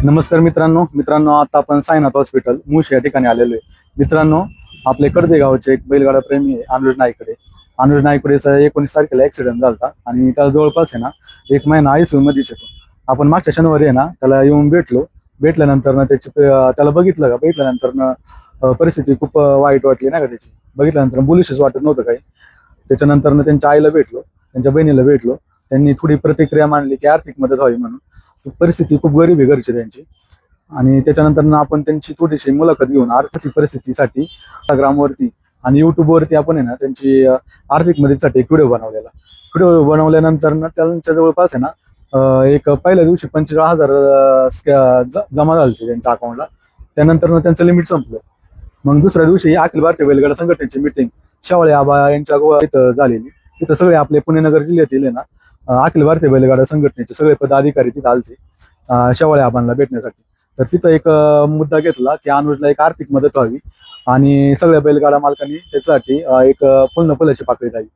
नमस्कार मित्रांनो आता आपण साईनाथ हॉस्पिटल मुश या ठिकाणी आलेलो आहे. मित्रांनो, आपले कडदे गावचे एक बैलगाडा प्रेमी आहे अनुज नाईकडेचा 19 तारखेला ऍक्सिडेंट झाला आणि त्याला जवळपास आहे ना 1 महिना ICU मध्येच येतो. आपण मागच्या शनिवारी आहे ना त्याला येऊन भेटल्यानंतर ना त्याला बघितल्यानंतर परिस्थिती खूप वाईट वाटली नाही का त्याची. बघितल्यानंतर बोलूशीच वाटत नव्हतं काही. त्याच्यानंतर त्यांच्या आईला भेटलो, त्यांच्या बहिणीला भेटलो. त्यांनी थोडी प्रतिक्रिया मांडली की आर्थिक मदत व्हावी म्हणून. परिस्थिती खूप गरीब आहे घरची त्यांची. आणि त्याच्यानंतर आपण त्यांची थोडीशी मुलाखत घेऊन आर्थिक परिस्थितीसाठी इंस्टाग्रामवरती आणि युट्यूबवरती आपण आहे ना त्यांची आर्थिक मदतीसाठी एक व्हिडिओ बनवल्यानंतर ना त्यांच्या जवळपास आहे ना एक पहिल्या दिवशी 45,000 जमा झाले त्यांच्या अकाउंटला. त्यानंतर त्यांचं लिमिट संपलं. मग दुसऱ्या दिवशी अखिल भारतीय बैलगाडा संघटनेची मीटिंग शेवाळे आबा यांच्या इथं झालेली. तिथं सगळे आपले पुणे नगर जिल्ह्यातील आहे ना अखिल भारतीय बैलगाडा संघटनेचे सगळे पदाधिकारी तिथे आलते शेवाळे आबांना भेटण्यासाठी. तर तिथं एक मुद्दा घेतला की अनुजला एक आर्थिक मदत व्हावी आणि सगळ्या बैलगाडा मालकांनी त्याच्यासाठी एक पूर्ण फुलाची पाकळी द्यावी.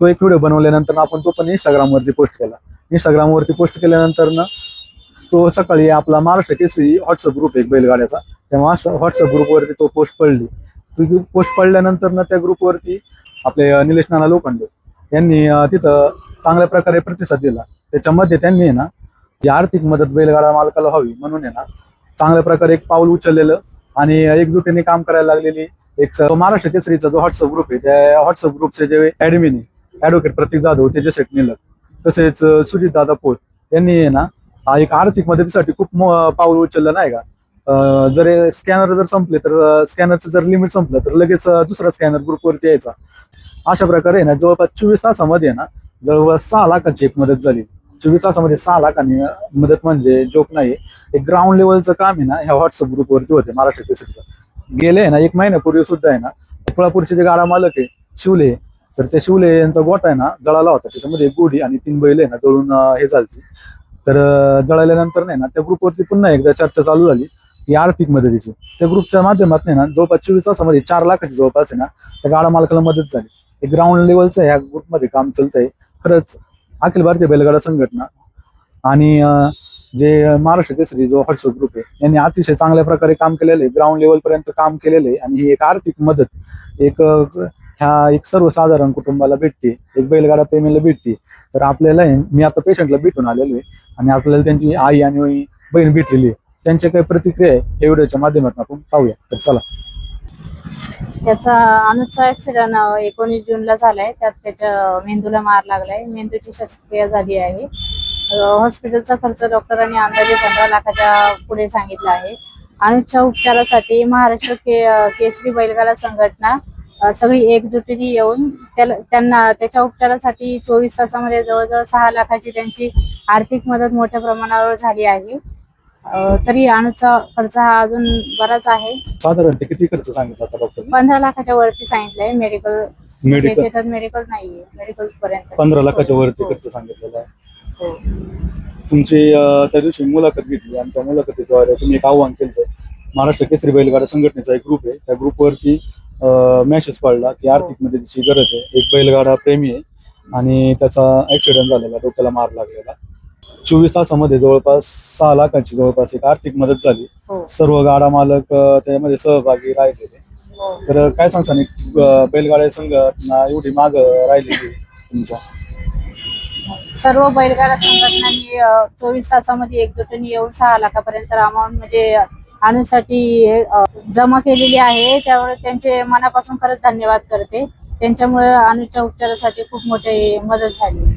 तो एक व्हिडिओ बनवल्यानंतर आपण तो पण इंस्टाग्रामवरती पोस्ट केल्यानंतर ना तो सकाळी आपला महाराष्ट्र केसरी व्हॉट्सअप ग्रुप एक बैलगाड्याचा, त्या व्हॉट्सअप ग्रुपवरती तो पोस्ट पडल्यानंतर ना त्या ग्रुपवरती आपले निलेश नाना लोखंडे यांनी तिथं चांगल्या प्रकारे प्रतिसाद दिला. त्याच्यामध्ये त्यांनी आहे ना जी आर्थिक मदत बैलगाडा मालकाला व्हावी म्हणून आहे ना चांगल्या प्रकारे एक पाऊल उचललेलं आणि एकजुटीने काम करायला लागलेली एक महाराष्ट्र केसरीचा जो व्हॉट्सअप ग्रुप आहे त्या व्हॉट्सअप ग्रुपचे जे ऍडमिन ॲडव्होकेट प्रतीक जाधव, तेजसेठ निलक, तसेच सुजित दादा पोळ यांनी आहे ना एक आर्थिक मदतीसाठी खूप पाऊल उचललं नाही का. जर स्कॅनर जर संपले तर स्कॅनरचं जर लिमिट संपलं तर लगेच दुसरा स्कॅनर ग्रुपवरती यायचा. अशा प्रकारे ना जवळपास 24 तासामध्ये ना जवळपास 6 लाखांची एक मदत झाली. 24 तासामध्ये 6 लाखांनी मदत म्हणजे जोक नाही. एक ग्राउंड लेवलचं काम आहे ना ह्या व्हॉट्सअप ग्रुपवरती होते महाराष्ट्र केसरीचं. गेले आहे ना 1 महिन्यापूर्वी सुद्धा आहे ना कोल्हापूरचे जे गाडा मालक आहे शिवले, तर त्या शिवले यांचा गोठा आहे ना जळाला होता. त्याच्यामध्ये एक गोडी आणि 3 बैल आहे ना जळून हे झालती. तर जळाल्यानंतर नाही ना त्या ग्रुपवरती पुन्हा एकदा चर्चा चालू झाली की आर्थिक मदतीची. त्या ग्रुपच्या माध्यमातून ना जवळपास 24 तासामध्ये 4 लाखाची जवळपास आहे ना त्या गाडा मालकाला मदत झाली. एक ग्राउंड लेवलचं ह्या ग्रुपमध्ये काम चालतंय. खरंच अखिल भारतीय बैलगाडा संघटना आणि जे महाराष्ट्र केसरी जो व्हॉट्सअप ग्रुप आहे यांनी अतिशय चांगल्या प्रकारे काम केलेलं आहे. ग्राउंड लेवलपर्यंत काम केलेलं आहे आणि ही एक आर्थिक मदत एक सर्वसाधारण कुटुंबाला भेटते, एक बैलगाडा प्रेमीला भेटते. तर आपल्याला मी आता पेशंटला भेटून आलेलो आहे आणि आपल्याला त्यांची आई आणि बहीण भेटलेली आहे. त्यांच्या काही प्रतिक्रिया आहे या व्हिडिओच्या माध्यमातून आपण पाहूया. तर चला. त्याचा अनुजचा ऍक्सिडेंट 19 जूनला झालाय. त्यात त्याच्या मेंदूला मार लागलाय. मेंदूची शस्त्रक्रिया झाली आहे. हॉस्पिटलचा खर्च डॉक्टरांनी अंदाजे 15 लाखाच्या पुढे सांगितला आहे. अनुजच्या उपचारासाठी महाराष्ट्र केसरी बैलगाडा संघटना सगळी एकजुटीने येऊन त्यांना त्याच्या उपचारासाठी 24 तासामध्ये जवळजवळ 6 लाखाची त्यांची आर्थिक मदत मोठ्या प्रमाणावर झाली आहे. तरी अनुजचा खर्च हा अजून बराच आहे. साधारण किती खर्च सांगितला आता डॉक्टर? 15 लाखाच्या वरती सांगितलंय. मेडिकल नाहीये, मेडिकल पर्यंत 15 लाखाच्या वरती खर्च सांगितलेला आहे. हो. तुमची त्या दिवशी मुलाखत घेतली आणि त्या मुलाखतीद्वारे तुम्ही एक आव्हान केलं. महाराष्ट्र केसरी बैलगाडा संघटनेचा एक ग्रुप आहे, त्या ग्रुपवरती मेसेज पडला की आर्थिक मदतीची गरज आहे. एक बैलगाडा प्रेमी आहे आणि त्याचा ऍक्सिडेंट झालेला, डोक्याला मार लागलेला. 24 तासामध्ये जवळपास 6 लाखांची जवळपास एक आर्थिक मदत झाली. सर्व गाडा मालक त्यामध्ये सहभागी राहिलेले. तर काय सांगता बैलगाडा संघटना एवढी माग राहिलेली तुमच्या? सर्व बैलगाडा संघटनांनी 24 तासामध्ये एकजुटीने येऊन 6 लाखापर्यंत अमाऊंट म्हणजे अनुसाठी जमा केलेली आहे. त्यामुळे त्यांचे मनापासून खरंच धन्यवाद करते. त्यांच्यामुळे अनुच्या उपचारासाठी खूप मोठी मदत झाली.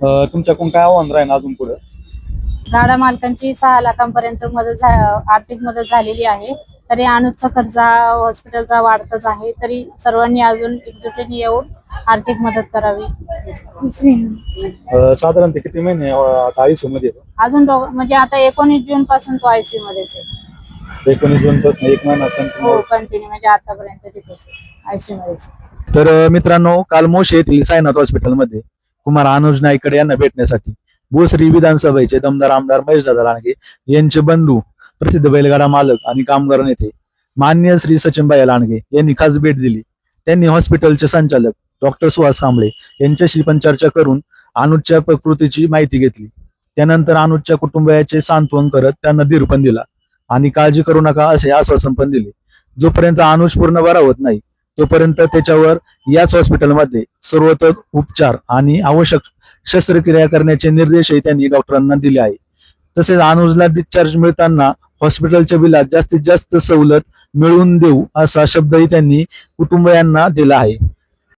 तुमच्याकडून काय आव्हान राहील अजून पुढे? गाडा मालकांची 6 लाखांपर्यंत आर्थिक मदत झालेली आहे. तरी अनुजचा खर्च हॉस्पिटलचा वाढतच आहे. तरी सर्वांनी अजून एकजुटीने येऊन आर्थिक मदत करावी. साधारण ते किती महिने आता ICU मध्ये? अजून म्हणजे आता 19 जून पासून तो ICU मध्येच आहे. 19 जून पासून 1 महिना कंटिन्यू म्हणजे आतापर्यंत तिथेच ICU मध्येच. तर मित्रांनो, काल मोशी येथील साईनाथ हॉस्पिटलमध्ये कुमार अनुज नाईकडे यांना भेटण्यासाठी भोसरी विधानसभेचे दमदार आमदार महेशदादा लांडगे यांचे बंधू, प्रसिद्ध बैलगाडा मालक आणि कामगार नेते माननीय श्री सचिनभाई लांडगे यांनी खास भेट दिली. त्यांनी हॉस्पिटलचे संचालक डॉक्टर सुहास कांबळे यांच्याशी पण चर्चा करून अनुजच्या प्रकृतीची माहिती घेतली. त्यानंतर अनुजच्या कुटुंबियाचे सांत्वन करत त्यांना धीर पण दिला आणि काळजी करू नका असे आश्वासन पण दिले. जोपर्यंत अनुज पूर्ण बरा होत नाही तोपर्यंत त्याच्यावर याच हॉस्पिटलमध्ये सर्वोत्तम उपचार आणि आवश्यक शस्त्रक्रिया करण्याचे निर्देशही त्यांनी डॉक्टरांना दिले आहे. तसेच अनुजला डिस्चार्ज मिळताना हॉस्पिटलच्या बिलात जास्तीत जास्त सवलत मिळवून देऊ असा शब्दही त्यांनी कुटुंबियांना दिला आहे.